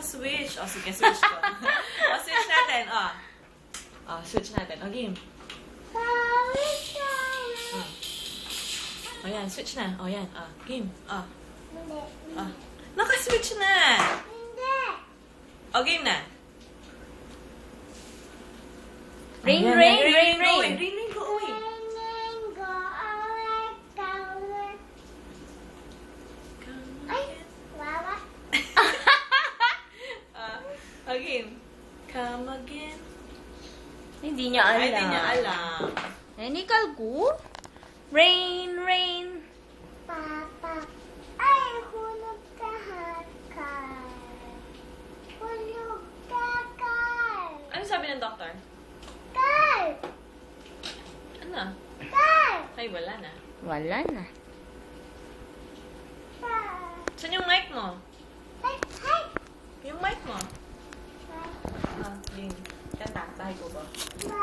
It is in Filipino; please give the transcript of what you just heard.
naka-switch. O, sige, switch ko. O, switch natin. O. O, switch natin. O, game. O, yan. Switch na. O, yan. O, game. O. O. Naka-switch na. O, game na. Rain, Ayan, rain, yan. rain, Go away. rain. Rain, rain, go away. Again. Come again. Hindi niya alam. Ay, hindi niya alam. Nanikal ko? Rain, rain. Papa, ay, hulog ka hakal. Hulog ka, Kal. Ano sabi ng doktor? Kal! Ano? Kal! Ay, wala na. Wala na. Kal! Saan yung mic mo? Ay, ay! Yung mic mo. Ah, yun. Kanta. Tahay ko ba? Ma,